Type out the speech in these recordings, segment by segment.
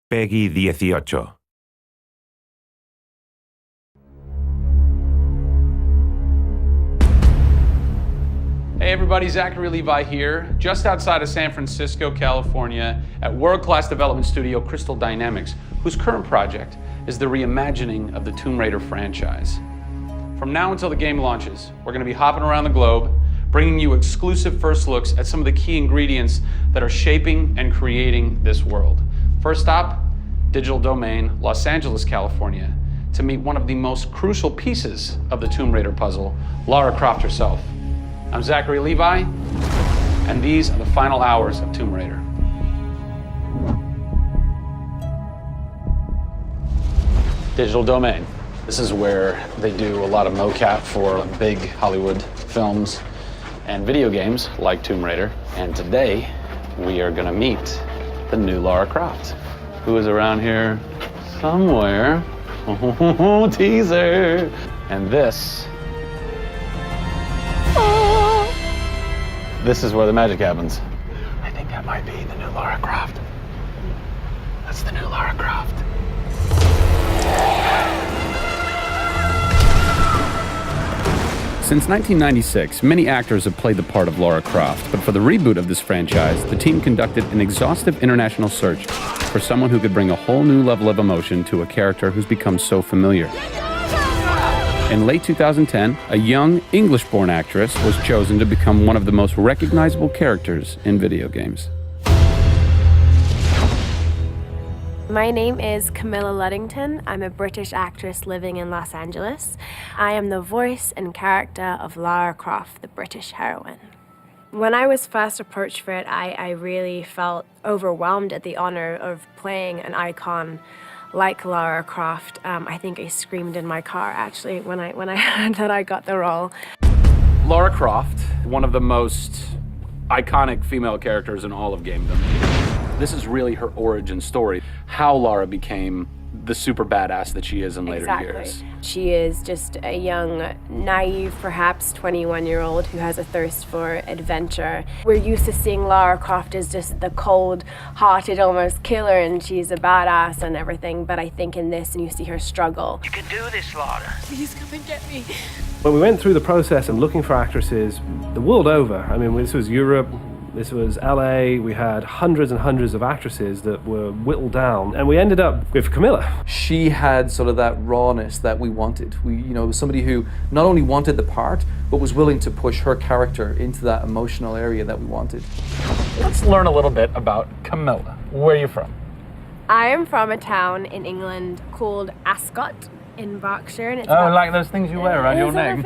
Peggy 18. Hey everybody, Zachary Levi here, just outside of San Francisco, California, at world-class development studio Crystal Dynamics, whose current project is the reimagining of the Tomb Raider franchise. From now until the game launches, we're going to be hopping around the globe, bringing you exclusive first looks at some of the key ingredients that are shaping and creating this world. First stop, Digital Domain, Los Angeles, California, to meet one of the most crucial pieces of the Tomb Raider puzzle, Lara Croft herself. I'm Zachary Levi, and these are the final hours of Tomb Raider. Digital Domain. This is where they do a lot of mocap for big Hollywood films and video games like Tomb Raider. And today, we are gonna meet the new Lara Croft, who is around here somewhere. Teaser! And this is where the magic happens. I think that might be the new Lara Croft. That's the new Lara Croft. Since 1996, many actors have played the part of Lara Croft, but for the reboot of this franchise, the team conducted an exhaustive international search for someone who could bring a whole new level of emotion to a character who's become so familiar. In late 2010, a young English-born actress was chosen to become one of the most recognizable characters in video games. My name is Camilla Luddington. I'm a British actress living in Los Angeles. I am the voice and character of Lara Croft, the British heroine. When I was first approached for it, I really felt overwhelmed at the honor of playing an icon like Lara Croft. I think I screamed in my car, actually, when I heard that I got the role. Lara Croft, one of the most iconic female characters in all of gamedom. This is really her origin story, how Lara became the super badass that she is in later years. She is just a young, naive, perhaps 21-year-old who has a thirst for adventure. We're used to seeing Lara Croft as just the cold-hearted, almost killer, and she's a badass and everything, but I think in this, and you see her struggle. You can do this, Lara. Please come and get me. When we went through the process and looking for actresses the world over, I mean, this was Europe, this was LA, we had hundreds and hundreds of actresses that were whittled down, and we ended up with Camilla. She had sort of that rawness that we wanted. Somebody who not only wanted the part, but was willing to push her character into that emotional area that we wanted. Let's learn a little bit about Camilla. Where are you from? I am from a town in England called Ascot in Berkshire. And it's like those things you wear around your neck.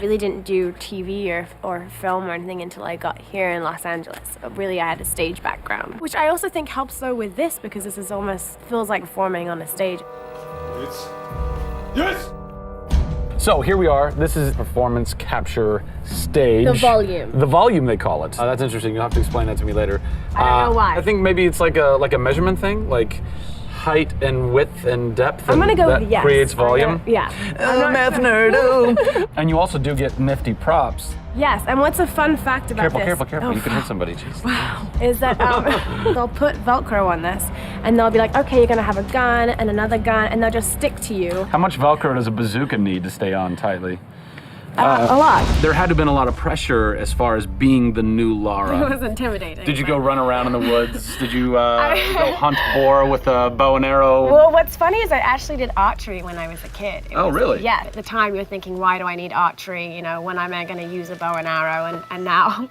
Really didn't do TV or film or anything until I got here in Los Angeles. Really, I had a stage background, which I also think helps though with this, because this is almost feels like performing on a stage. Yes! So here we are. This is performance capture stage. The volume. The volume, they call it. That's interesting. You'll have to explain that to me later. I don't know why. I think maybe it's like a measurement thing, like height and width and depth. I'm gonna go with yes. Creates volume. Yeah. Math nerd. And you also do get nifty props. Yes, and what's a fun fact about this? Careful. Oh, you can hit somebody. Jeez. Wow. Is that they'll put Velcro on this, and they'll be like, okay, you're gonna have a gun and another gun, and they'll just stick to you. How much Velcro does a bazooka need to stay on tightly? A lot. There had to have been a lot of pressure as far as being the new Lara. It was intimidating. Did you go run around in the woods? Did you go hunt boar with a bow and arrow? Well, what's funny is I actually did archery when I was a kid. Really? Yeah. At the time, you're thinking, why do I need archery? When am I going to use a bow and arrow? And now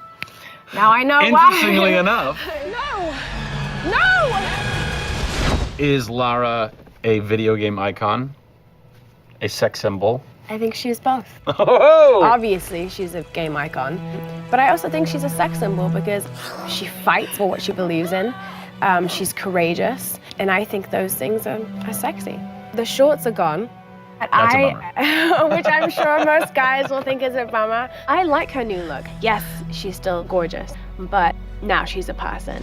I know why. Interestingly enough. No! Is Lara a video game icon? A sex symbol? I think she's both. Oh! Obviously, she's a game icon, but I also think she's a sex symbol because she fights for what she believes in. She's courageous, and I think those things are sexy. The shorts are gone. That's a bummer. Which I'm sure most guys will think is a bummer. I like her new look. Yes, she's still gorgeous, but now she's a person.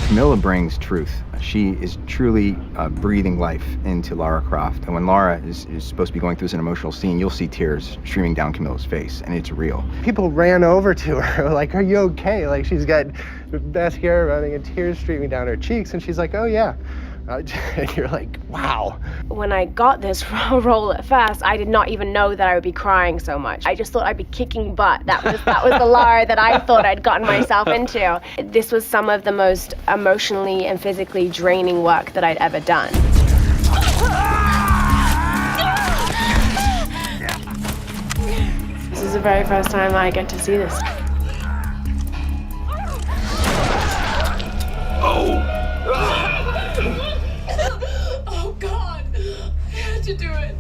Camilla brings truth. She is truly breathing life into Lara Croft. And when Lara is supposed to be going through an emotional scene, you'll see tears streaming down Camilla's face, and it's real. People ran over to her, like, are you okay? Like, she's got mascara running and tears streaming down her cheeks, and she's like, oh yeah, And you're like, wow. When I got this role at first, I did not even know that I would be crying so much. I just thought I'd be kicking butt. That was the Lara that I thought I'd gotten myself into. This was some of the most emotionally and physically draining work that I'd ever done. This is the very first time I get to see this. Oh God, I had to do it.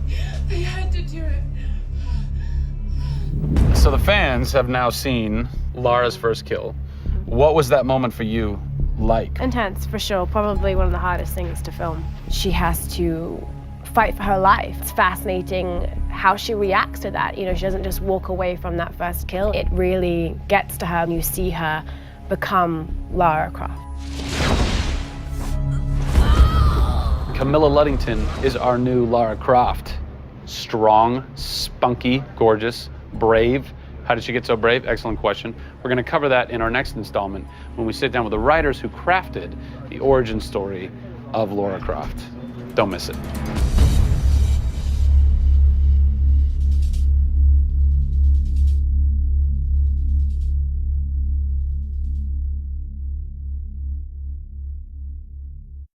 I had to do it. So the fans have now seen Lara's first kill. What was that moment for you like? Intense, for sure. Probably one of the hardest things to film. She has to fight for her life. It's fascinating how she reacts to that. You know, she doesn't just walk away from that first kill. It really gets to her, and you see her become Lara Croft. Camilla Luddington is our new Lara Croft. Strong, spunky, gorgeous, brave. How did she get so brave? Excellent question. We're going to cover that in our next installment when we sit down with the writers who crafted the origin story of Lara Croft. Don't miss it.